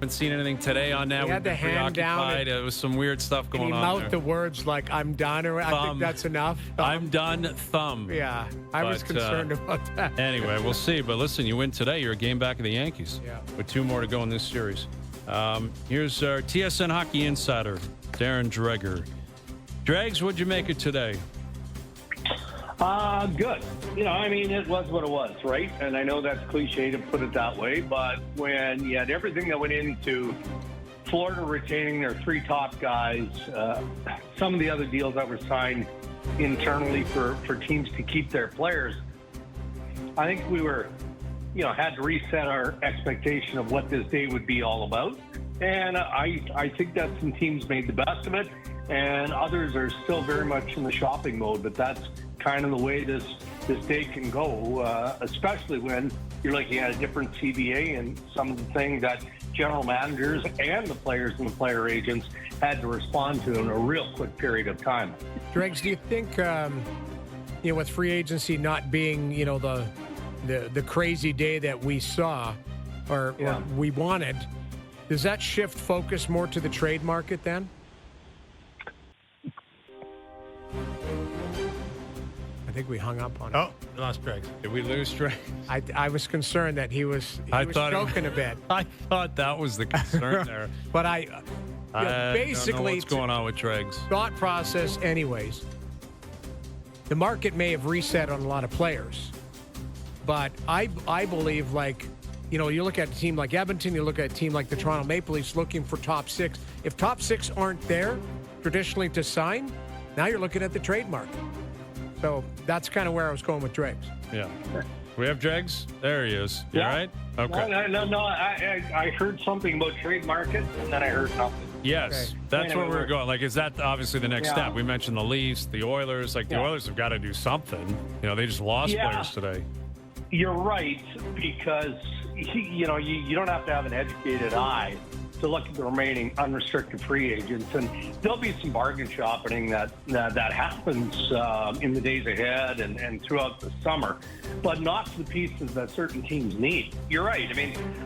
Haven't seen anything today on that. He had the hand down. There was some weird stuff going he on mouthed there. the words like, I'm done, or I think that's enough. I'm done, thumb. Yeah, I was concerned about that. Anyway, we'll see. But listen, you win today. You're a game back of the Yankees. Yeah. With 2 more to go in this series. Here's our TSN Hockey Insider, Darren Dreger. Dregs, what'd you make it today? Good. It was what it was, right? And I know that's cliche to put it that way, but when you had everything that went into Florida retaining their 3 top guys, some of the other deals that were signed internally for teams to keep their players, I think we were, had to reset our expectation of what this day would be all about. And I think that some teams made the best of it, and others are still very much in the shopping mode. But that's kind of the way this day can go, especially when you're looking at a different CBA and some of the things that general managers and the players and the player agents had to respond to in a real quick period of time. Dregs, do you think, with free agency not being, the crazy day that we saw or we wanted, does that shift focus more to the trade market then? I think we hung up on it. Oh, we lost Dregs. Did we lose Dregs? I was concerned that he was joking a bit. I thought that was the concern there. But basically, don't know what's going on with Dregs. Thought process, anyways. The market may have reset on a lot of players, but I believe, you look at a team like Edmonton, you look at a team like the Toronto Maple Leafs looking for top 6. If top 6 aren't there traditionally to sign, now you're looking at the trade market. So that's kind of where I was going with Dregs. Yeah. We have Dregs? There he is. You all right? Okay. No. I heard something about trade market, and then I heard nothing. Yes, okay. That's where we're going. Is that obviously the next step? We mentioned the Leafs, the Oilers. The Oilers have got to do something. They just lost players today. You're right, because, you don't have to have an educated eye to look at the remaining unrestricted free agents, and there'll be some bargain shopping that happens in the days ahead and throughout the summer, but not for the pieces that certain teams need. You're right.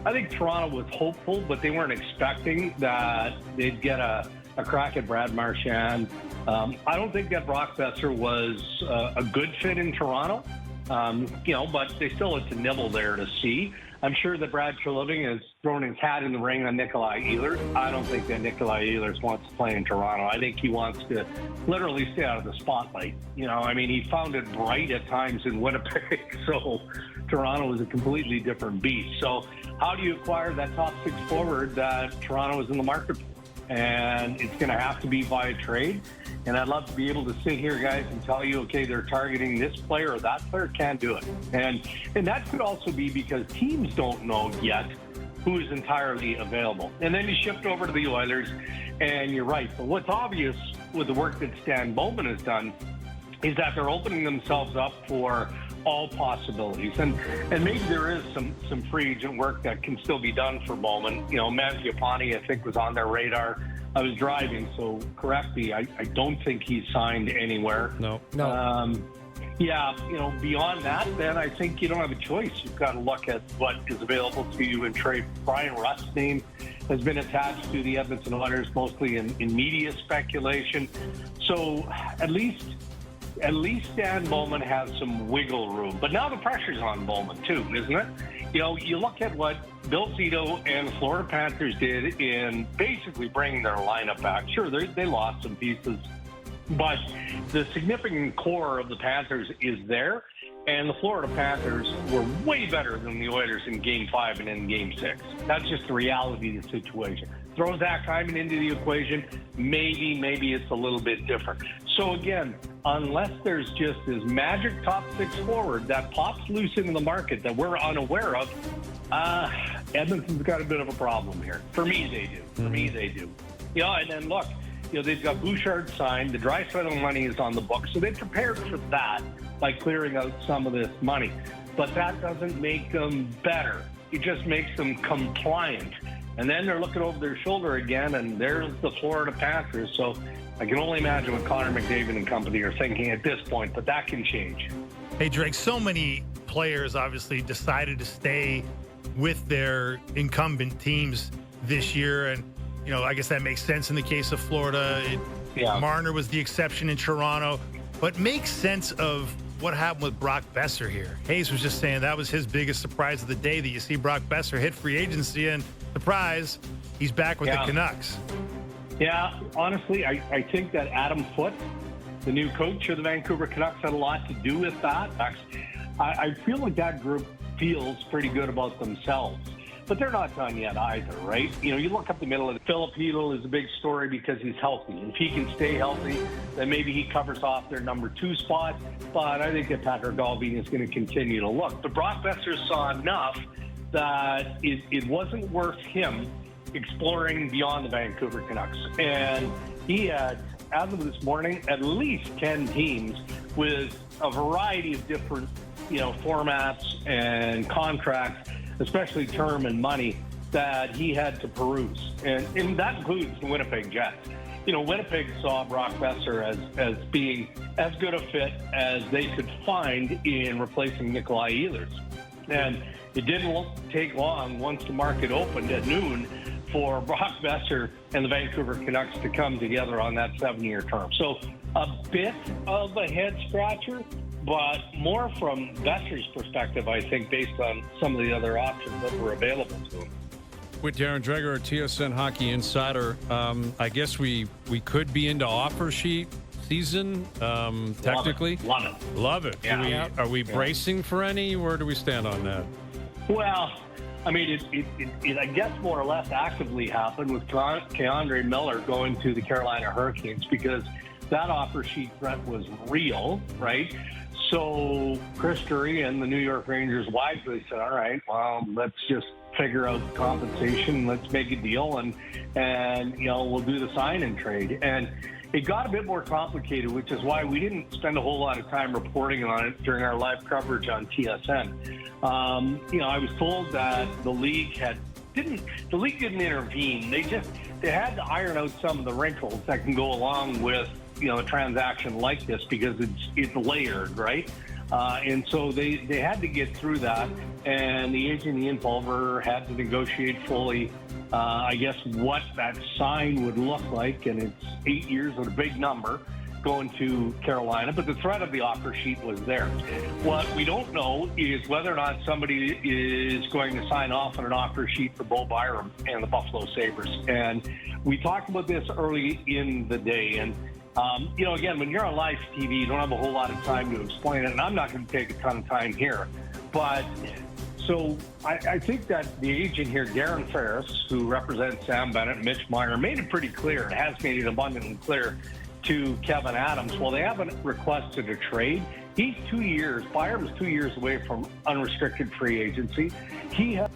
I think Toronto was hopeful, but they weren't expecting that they'd get a crack at Brad Marchand. I don't think that Brock Besser was a good fit in Toronto, but they still had to nibble there to see. I'm sure that Brad Treliving has thrown his hat in the ring on Nikolai Ehlers. I don't think that Nikolai Ehlers wants to play in Toronto. I think he wants to literally stay out of the spotlight. He found it bright at times in Winnipeg, so Toronto is a completely different beast. So how do you acquire that top 6 forward that Toronto is in the market for? And it's going to have to be via trade. And I'd love to be able to sit here, guys, and tell you, okay, they're targeting this player or that player. Can't do it. And that could also be because teams don't know yet who is entirely available. And then you shift over to the Oilers, and you're right. But what's obvious with the work that Stan Bowman has done is that they're opening themselves up for all possibilities. And maybe there is some free agent work that can still be done for Bowman. Mangiapane, I think, was on their radar. I was driving, so correct me. I don't think he's signed anywhere. No. Beyond that, then I think you don't have a choice. You've got to look at what is available to you in trade. Brian Rust's name has been attached to the Edmonton Oilers, mostly in media speculation. So at least Stan Bowman has some wiggle room. But now the pressure's on Bowman, too, isn't it? You look at what Bill Zito and the Florida Panthers did in basically bringing their lineup back. Sure, they lost some pieces, but the significant core of the Panthers is there, and the Florida Panthers were way better than the Oilers in Game 5 and in Game 6. That's just the reality of the situation. Throw Zach Hyman into the equation, maybe it's a little bit different. So again, unless there's just this magic top 6 forward that pops loose into the market that we're unaware of, Edmonton's got a bit of a problem here. For me, they do. And then look, they've got Bouchard signed. The Draisaitl money is on the book, so they prepared for that by clearing out some of this money. But that doesn't make them better. It just makes them compliant. And then they're looking over their shoulder again, and there's the Florida Panthers. So I can only imagine what Connor McDavid and company are thinking at this point, but that can change. Hey, Drake, so many players obviously decided to stay with their incumbent teams this year. And, I guess that makes sense in the case of Florida. Marner was the exception in Toronto. But makes sense of what happened with Brock Besser here. Hayes was just saying that was his biggest surprise of the day, that you see Brock Besser hit free agency, and surprise, he's back with the Canucks. Yeah, honestly, I think that Adam Foote, the new coach of the Vancouver Canucks, had a lot to do with that. I feel like that group feels pretty good about themselves. But they're not done yet either, right? You look up the middle of it. Philip Hedl is a big story because he's healthy. If he can stay healthy, then maybe he covers off their number 2 spot. But I think that Patrick Galvin is going to continue to look. But Brock Besser saw enough that it wasn't worth him exploring beyond the Vancouver Canucks. And he had, as of this morning, at least 10 teams with a variety of different, formats and contracts, especially term and money, that he had to peruse. And that includes the Winnipeg Jets. Winnipeg saw Brock Besser as being as good a fit as they could find in replacing Nikolai Ehlers. And it didn't take long, once the market opened at noon, for Brock Besser and the Vancouver Canucks to come together on that 7-year term. So a bit of a head-scratcher, but more from Besser's perspective, I think, based on some of the other options that were available to him. With Darren Dreger, TSN Hockey Insider, I guess we could be into offer sheet season, technically. Love it. Yeah. Are we bracing for any? Where do we stand on that? Well, I mean, it I guess more or less actively happened with Keandre Miller going to the Carolina Hurricanes, because that offer sheet threat was real, right? So Chris Drury and the New York Rangers wisely said, all right, well, let's just figure out compensation. Let's make a deal, and we'll do the sign and trade. And it got a bit more complicated, which is why we didn't spend a whole lot of time reporting on it during our live coverage on TSN. I was told that the league didn't intervene. They had to iron out some of the wrinkles that can go along with a transaction like this, because it's layered, right? And so they had to get through that, and the agent Ian Pulver had to negotiate fully, I guess, what that sign would look like, and it's 8 years with a big number going to Carolina, but the threat of the offer sheet was there. What we don't know is whether or not somebody is going to sign off on an offer sheet for Bo Byram and the Buffalo Sabres. And we talked about this early in the day, and again, when you're on live TV, you don't have a whole lot of time to explain it, and I'm not going to take a ton of time here. But so I think that the agent here, Darren Ferris, who represents Sam Bennett and Mitch Marner, made it pretty clear, and has made it abundantly clear to Kevin Adams, well, they haven't requested a trade. Byram's 2 years away from unrestricted free agency. He has